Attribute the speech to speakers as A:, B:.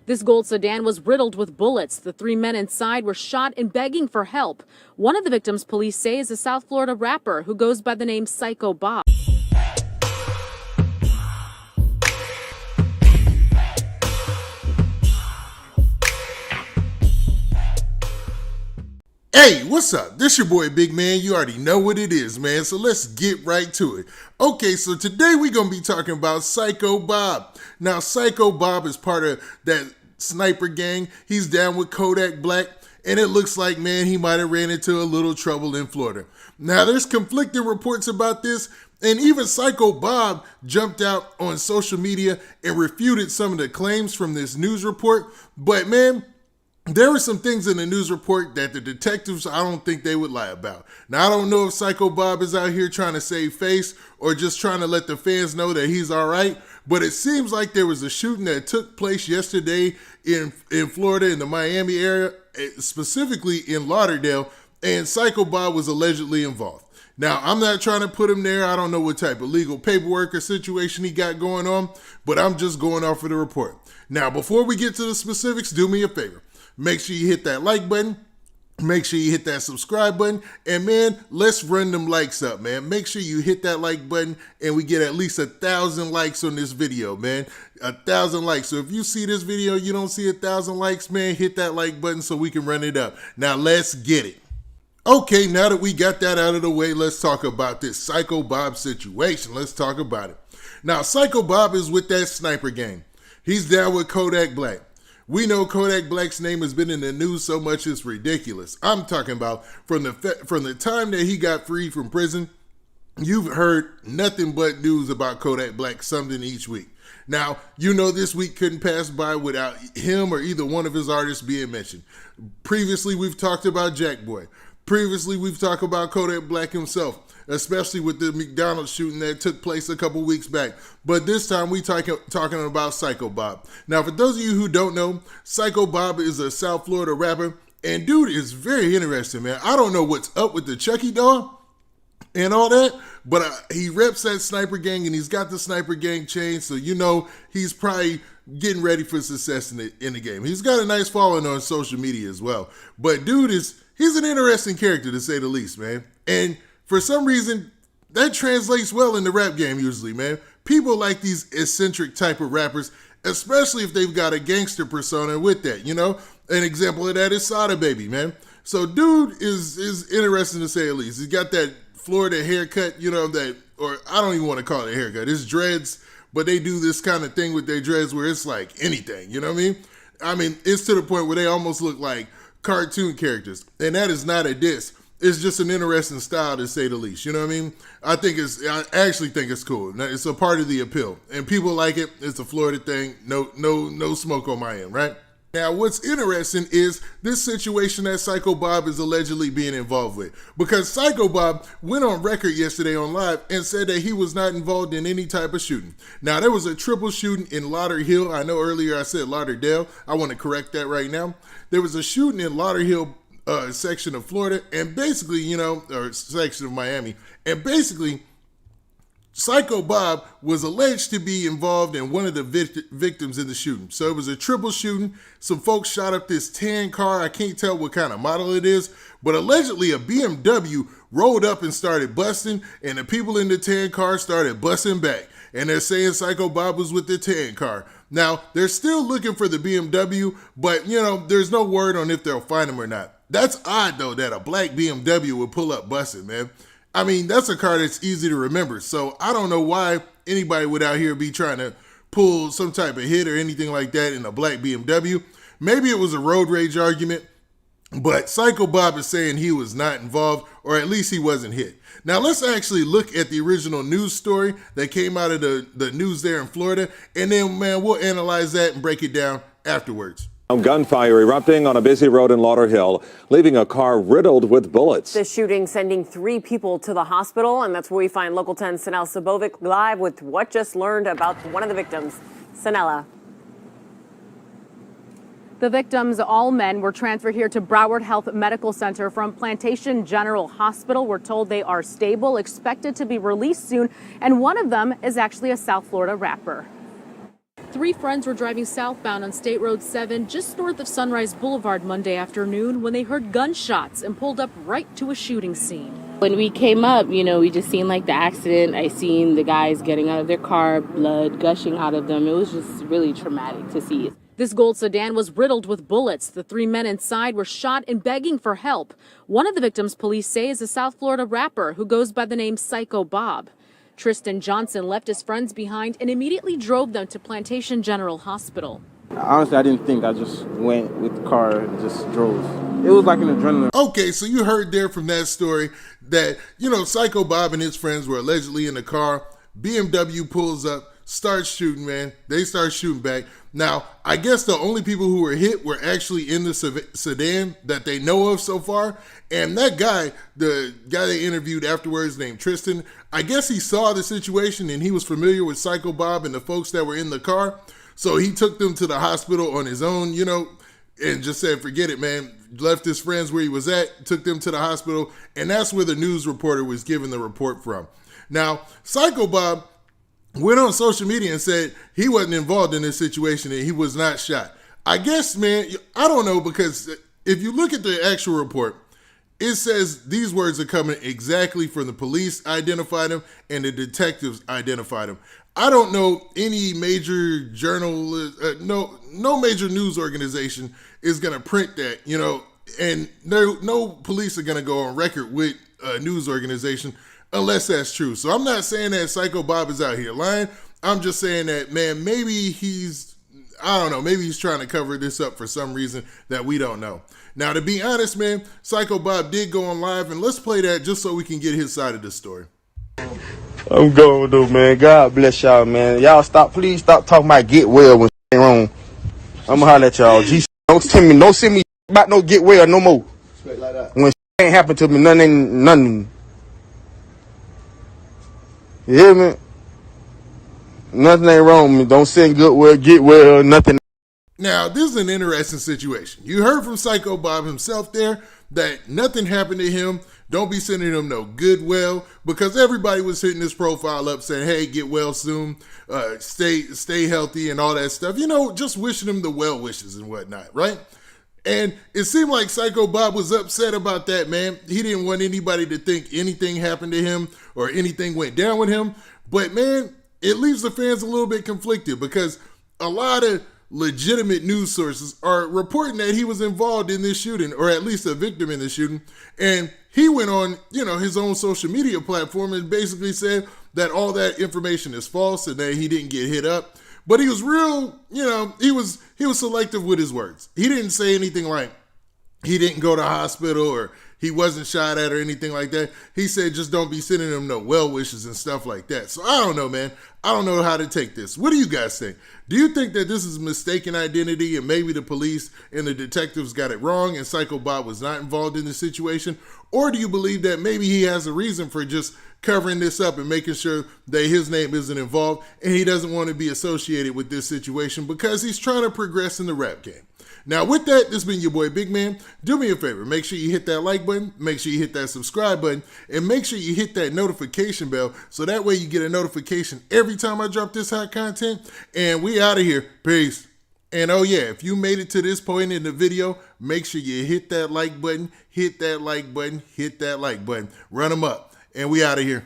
A: This gold sedan was riddled with bullets. The 3 men inside were shot and begging for help. One of the victims, police say, is a South Florida rapper who goes by the name Syko Bob.
B: Hey, what's up? This your boy Big Man. You already know what it is, man. So let's get right to it. Okay, so today we're going to be talking about Syko Bob. Now, Syko Bob is part of that sniper gang. He's down with Kodak Black, and it looks like, man, he might have ran into a little trouble in Florida. Now, there's conflicting reports about this, and even Syko Bob jumped out on social media and refuted some of the claims from this news report. But, man, there were some things in the news report that the detectives, I don't think they would lie about. Now, I don't know if Syko Bob is out here trying to save face or just trying to let the fans know that he's all right, but it seems like there was a shooting that took place yesterday in Florida, in the Miami area, specifically in Lauderdale, and Syko Bob was allegedly involved. Now, I'm not trying to put him there. I don't know what type of legal paperwork or situation he got going on, but I'm just going off of the report. Now, before we get to the specifics, do me a favor. Make sure you hit that like button. Make sure you hit that subscribe button. And man, let's run them likes up, man. Make sure you hit that like button and we get at least 1,000 likes on this video, man. 1,000 likes. So if you see this video, you don't see 1,000 likes, man, hit that like button so we can run it up. Now let's get it. Okay, now that we got that out of the way, let's talk about this Syko Bob situation. Let's talk about it. Now, Syko Bob is with that sniper gang. He's down with Kodak Black. We know Kodak Black's name has been in the news so much it's ridiculous. I'm talking about from the time that he got freed from prison, you've heard nothing but news about Kodak Black, something each week. Now, you know this week couldn't pass by without him or either one of his artists being mentioned. Previously, we've talked about Jack Boy. Previously, we've talked about Kodak Black himself, especially with the McDonald's shooting that took place a couple weeks back. But this time, we talking about Syko Bob. Now, for those of you who don't know, Syko Bob is a South Florida rapper, and dude is very interesting, man. I don't know what's up with the Chucky doll and all that, but he reps that sniper gang, and he's got the sniper gang chain, so you know he's probably getting ready for success in the game. He's got a nice following on social media as well. But dude he's an interesting character, to say the least, man. And for some reason, that translates well in the rap game usually, man. People like these eccentric type of rappers, especially if they've got a gangster persona with that, you know? An example of that is Sada Baby, man. So dude is interesting to say the least. He's got that Florida haircut, you know, or I don't even want to call it a haircut. It's dreads, but they do this kind of thing with their dreads where it's like anything, you know what I mean? I mean, it's to the point where they almost look like cartoon characters, and that is not a diss. It's just an interesting style, to say the least. You know what I mean? I actually think it's cool. It's a part of the appeal, and people like it. It's a Florida thing. No smoke on my end, right? Now, what's interesting is this situation that Syko Bob is allegedly being involved with, because Syko Bob went on record yesterday on live and said that he was not involved in any type of shooting. Now, there was a triple shooting in Lauderdale. I know earlier I said Lauderdale. I want to correct that right now. There was a shooting in Lauderdale section of Florida, and basically, you know, or section of Miami, and basically, Syko Bob was alleged to be involved in one of the victims in the shooting. So it was a triple shooting. Some folks shot up this tan car. I can't tell what kind of model it is, but allegedly a BMW rolled up and started busting, and the people in the tan car started busting back. And they're saying Syko Bob was with the tan car. Now, they're still looking for the BMW, but, you know, there's no word on if they'll find him or not. That's odd, though, that a black BMW would pull up busting, man. I mean, that's a car that's easy to remember. So I don't know why anybody would out here be trying to pull some type of hit or anything like that in a black BMW. Maybe it was a road rage argument, but Syko Bob is saying he was not involved, or at least he wasn't hit. Now, let's actually look at the original news story that came out of the news there in Florida, and then, man, we'll analyze that and break it down afterwards.
C: Gunfire erupting on a busy road in Lauderhill, leaving a car riddled with bullets.
D: The shooting sending 3 people to the hospital, and that's where we find Local 10's Sanel Sabovic live with what just learned about one of the victims. Sanela.
A: The victims, all men, were transferred here to Broward Health Medical Center from Plantation General Hospital. We're told they are stable, expected to be released soon, and one of them is actually a South Florida rapper. 3 three friends were driving southbound on State Road 7 just north of Sunrise Boulevard Monday afternoon when they heard gunshots and pulled up right to a shooting scene.
E: When we came up, we just seen like the accident. I seen the guys getting out of their car, blood gushing out of them. It was just really traumatic to see.
A: This gold sedan was riddled with bullets. The three men inside were shot and begging for help. One of the victims, police say, is a South Florida rapper who goes by the name Syko Bob. Tristan Johnson left his friends behind and immediately drove them to Plantation General Hospital.
F: Honestly, I didn't think. I just went with the car and just drove. It was like an adrenaline.
B: Okay, so you heard there from that story that, Syko Bob and his friends were allegedly in the car. BMW pulls up, starts shooting, man. They start shooting back. Now, I guess the only people who were hit were actually in the sedan that they know of so far. And that guy, the guy they interviewed afterwards named Tristan, I guess he saw the situation and he was familiar with Syko Bob and the folks that were in the car. So he took them to the hospital on his own, and just said, forget it, man. Left his friends where he was at, took them to the hospital. And that's where the news reporter was giving the report from. Now, Syko Bob went on social media and said he wasn't involved in this situation and he was not shot. I guess, man, I don't know, because if you look at the actual report, it says these words are coming exactly from the police identified him and the detectives identified him. I don't know any major journal, no major news organization is going to print that, and no police are going to go on record with a news organization unless that's true. So I'm not saying that Syko Bob is out here lying. I'm just saying that, man, maybe he's trying to cover this up for some reason that we don't know. Now, to be honest, man, Syko Bob did go on live, and let's play that just so we can get his side of the story.
F: I'm going though, man. God bless y'all, man. Y'all please stop talking about get well when ain't wrong. I'm gonna holler at y'all. Don't send me about no get well no more. When ain't happened to me, nothing. You hear me? Nothing ain't wrong with me. Don't send get well, nothing.
B: Now, this is an interesting situation. You heard from Syko Bob himself there that nothing happened to him. Don't be sending him no goodwill, because everybody was hitting his profile up saying, hey, get well soon, stay healthy and all that stuff. Just wishing him the well wishes and whatnot, right? And it seemed like Syko Bob was upset about that, man. He didn't want anybody to think anything happened to him or anything went down with him. But, man, it leaves the fans a little bit conflicted, because a lot of legitimate news sources are reporting that he was involved in this shooting, or at least a victim in the shooting. And he went on, his own social media platform and basically said that all that information is false and that he didn't get hit up. But he was real, he was selective with his words. He didn't say anything like he didn't go to hospital or he wasn't shot at or anything like that. He said just don't be sending him no well wishes and stuff like that. So I don't know, man. I don't know how to take this. What do you guys think? Do you think that this is mistaken identity and maybe the police and the detectives got it wrong and Syko Bob was not involved in the situation? Or do you believe that maybe he has a reason for just covering this up and making sure that his name isn't involved and he doesn't want to be associated with this situation because he's trying to progress in the rap game? Now, with that, this has been your boy Big Man. Do me a favor. Make sure you hit that like button. Make sure you hit that subscribe button. And make sure you hit that notification bell so that way you get a notification every time I drop this hot content. And we out of here. Peace. And oh yeah, if you made it to this point in the video, make sure you hit that like button, hit that like button, hit that like button. Run them up. And we out of here.